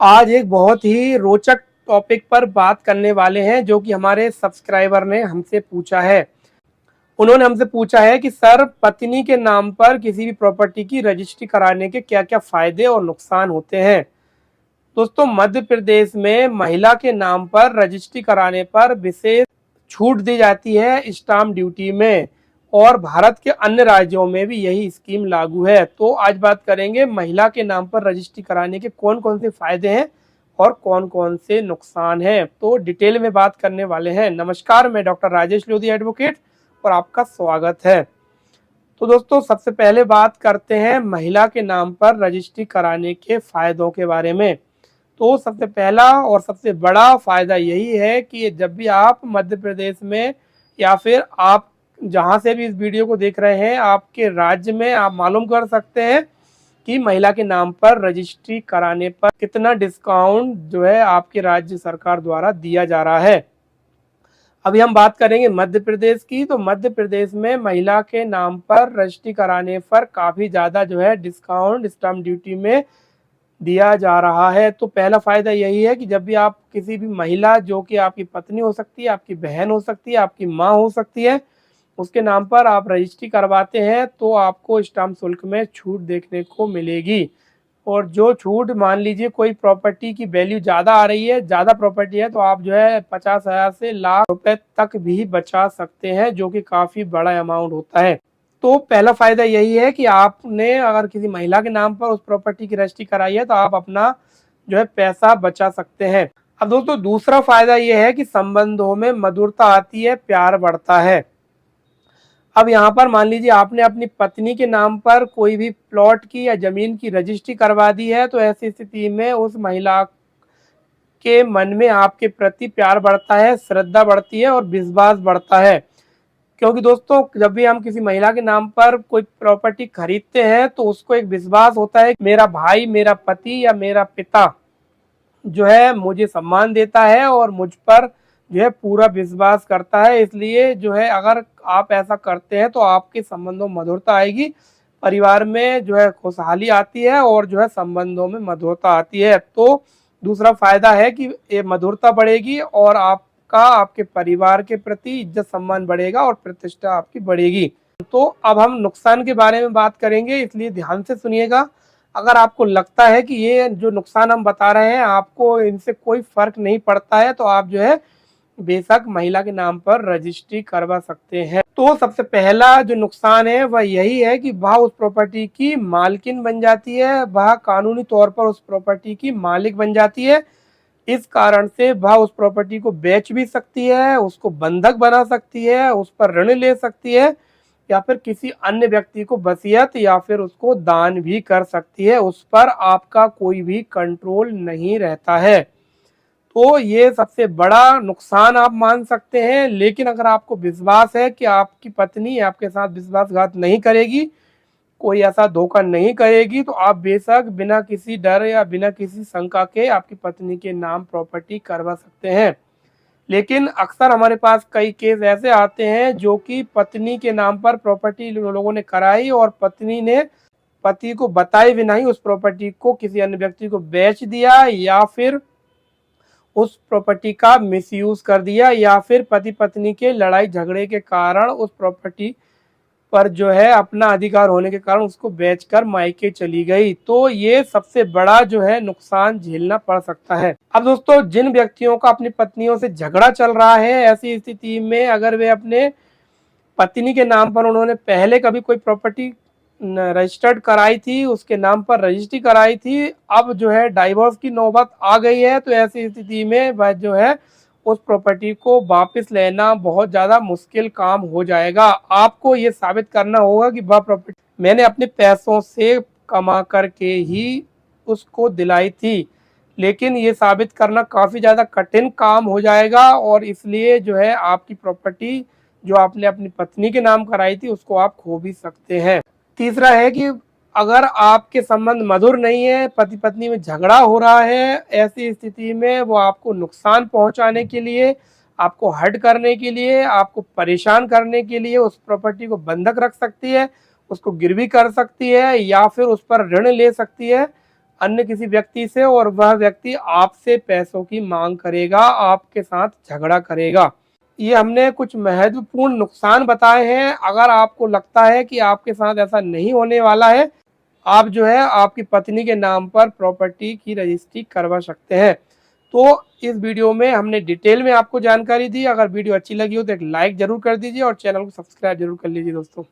आज एक बहुत ही रोचक टॉपिक पर बात करने वाले हैं जो कि हमारे सब्सक्राइबर ने हमसे पूछा है। उन्होंने हमसे पूछा है कि सर, पत्नी के नाम पर किसी भी प्रॉपर्टी की रजिस्ट्री कराने के क्या-क्या फायदे और नुकसान होते हैं। दोस्तों, मध्य प्रदेश में महिला के नाम पर रजिस्ट्री कराने पर विशेष छूट दी जाती है स्टाम्प ड्यूटी में, और भारत के अन्य राज्यों में भी यही स्कीम लागू है। तो आज बात करेंगे महिला के नाम पर रजिस्ट्री कराने के कौन कौन से फायदे हैं और कौन कौन से नुकसान हैं। तो डिटेल में बात करने वाले हैं। नमस्कार, मैं डॉक्टर राजेश लोधी एडवोकेट और आपका स्वागत है। तो दोस्तों, सबसे पहले बात करते हैं महिला के नाम पर रजिस्ट्री कराने के फायदों के बारे में। तो सबसे पहला और सबसे बड़ा फ़ायदा यही है कि जब भी आप मध्य प्रदेश में या फिर आप जहाँ से भी इस वीडियो को देख रहे हैं, आपके राज्य में आप मालूम कर सकते हैं कि महिला के नाम पर रजिस्ट्री कराने पर कितना डिस्काउंट जो है आपके राज्य सरकार द्वारा दिया जा रहा है। अभी हम बात करेंगे मध्य प्रदेश की। तो मध्य प्रदेश में महिला के नाम पर रजिस्ट्री कराने पर काफ़ी ज़्यादा जो है डिस्काउंट स्टाम्प ड्यूटी में दिया जा रहा है। तो पहला फ़ायदा यही है कि जब भी आप किसी भी महिला, जो कि आपकी पत्नी हो सकती है, आपकी बहन हो सकती है, आपकी माँ हो सकती है, उसके नाम पर आप रजिस्ट्री करवाते हैं तो आपको स्टाम्प शुल्क में छूट देखने को मिलेगी। और जो छूट, मान लीजिए कोई प्रॉपर्टी की वैल्यू ज़्यादा आ रही है, ज़्यादा प्रॉपर्टी है, तो आप जो है 50,000 से लाख रुपए तक भी बचा सकते हैं, जो कि काफ़ी बड़ा अमाउंट होता है। तो पहला फ़ायदा यही है कि आपने अगर किसी महिला के नाम पर उस प्रॉपर्टी की रजिस्ट्री कराई है तो आप अपना जो है पैसा बचा सकते हैं। अब दोस्तों, दूसरा फ़ायदा ये है कि संबंधों में मधुरता आती है, प्यार बढ़ता है। अब यहाँ पर मान लीजिए आपने अपनी पत्नी के नाम पर कोई भी प्लॉट की या ज़मीन की रजिस्ट्री करवा दी है, तो ऐसी स्थिति में उस महिला के मन में आपके प्रति प्यार बढ़ता है, श्रद्धा बढ़ती है और विश्वास बढ़ता है। क्योंकि दोस्तों, जब भी हम किसी महिला के नाम पर कोई प्रॉपर्टी खरीदते हैं तो उसको एक विश्वास होता है कि मेरा भाई, मेरा पति या मेरा पिता जो है मुझे सम्मान देता है और मुझ पर जो है पूरा विश्वास करता है। इसलिए जो है अगर आप ऐसा करते हैं तो आपके संबंधों में मधुरता आएगी, परिवार में जो है खुशहाली आती है और जो है संबंधों में मधुरता आती है। तो दूसरा फायदा है कि ये मधुरता बढ़ेगी और आपका, आपके परिवार के प्रति इज्जत सम्मान बढ़ेगा और प्रतिष्ठा आपकी बढ़ेगी। तो अब हम नुकसान के बारे में बात करेंगे, इसलिए ध्यान से सुनिएगा। अगर आपको लगता है कि ये जो नुकसान हम बता रहे हैं आपको इनसे कोई फर्क नहीं पड़ता है, तो आप जो है बेशक महिला के नाम पर रजिस्ट्री करवा सकते हैं। तो सबसे पहला जो नुकसान है वह यही है कि वह उस प्रॉपर्टी की मालकिन बन जाती है, वह कानूनी तौर पर उस प्रॉपर्टी की मालिक बन जाती है। इस कारण से वह उस प्रॉपर्टी को बेच भी सकती है, उसको बंधक बना सकती है, उस पर ऋण ले सकती है, या फिर किसी अन्य व्यक्ति को वसीयत या फिर उसको दान भी कर सकती है। उस पर आपका कोई भी कंट्रोल नहीं रहता है। तो ये सबसे बड़ा नुकसान आप मान सकते हैं। लेकिन अगर आपको विश्वास है कि आपकी पत्नी आपके साथ विश्वासघात नहीं करेगी, कोई ऐसा धोखा नहीं करेगी, तो आप बेशक बिना किसी डर या बिना किसी शंका के आपकी पत्नी के नाम प्रॉपर्टी करवा सकते हैं। लेकिन अक्सर हमारे पास कई केस ऐसे आते हैं जो कि पत्नी के नाम पर प्रॉपर्टी लोगों ने कराई और पत्नी ने पति को बताए बिना ही उस प्रॉपर्टी को किसी अन्य व्यक्ति को बेच दिया, या फिर उस प्रॉपर्टी का मिसयूज कर दिया, या फिर पति पत्नी के लड़ाई झगड़े के कारण उस प्रॉपर्टी पर जो है अपना अधिकार होने के कारण उसको बेचकर मायके चली गई। तो ये सबसे बड़ा जो है नुकसान झेलना पड़ सकता है। अब दोस्तों, जिन व्यक्तियों का अपनी पत्नियों से झगड़ा चल रहा है, ऐसी स्थिति में अगर वे अपने पत्नी के नाम पर, उन्होंने पहले कभी कोई प्रॉपर्टी रजिस्टर्ड कराई थी, उसके नाम पर रजिस्ट्री कराई थी, अब जो है डाइवोर्स की नौबत आ गई है, तो ऐसी स्थिति में वह जो है उस प्रॉपर्टी को वापस लेना बहुत ज़्यादा मुश्किल काम हो जाएगा। आपको ये साबित करना होगा कि वह प्रॉपर्टी मैंने अपने पैसों से कमा करके ही उसको दिलाई थी। लेकिन ये साबित करना काफ़ी ज़्यादा कठिन काम हो जाएगा, और इसलिए जो है आपकी प्रॉपर्टी जो आपने अपनी पत्नी के नाम कराई थी उसको आप खो भी सकते हैं। तीसरा है कि अगर आपके संबंध मधुर नहीं है, पति पत्नी में झगड़ा हो रहा है, ऐसी स्थिति में वो आपको नुकसान पहुंचाने के लिए, आपको हर्ट करने के लिए, आपको परेशान करने के लिए उस प्रॉपर्टी को बंधक रख सकती है, उसको गिरवी कर सकती है, या फिर उस पर ऋण ले सकती है। अन्य किसी व्यक्ति से और वह व्यक्ति आपसे पैसों की मांग करेगा, आपके साथ झगड़ा करेगा। ये हमने कुछ महत्वपूर्ण नुकसान बताए हैं। अगर आपको लगता है कि आपके साथ ऐसा नहीं होने वाला है, आप जो है आपकी पत्नी के नाम पर प्रॉपर्टी की रजिस्ट्री करवा सकते हैं। तो इस वीडियो में हमने डिटेल में आपको जानकारी दी। अगर वीडियो अच्छी लगी हो तो एक लाइक जरूर कर दीजिए और चैनल को सब्सक्राइब जरूर कर लीजिए दोस्तों।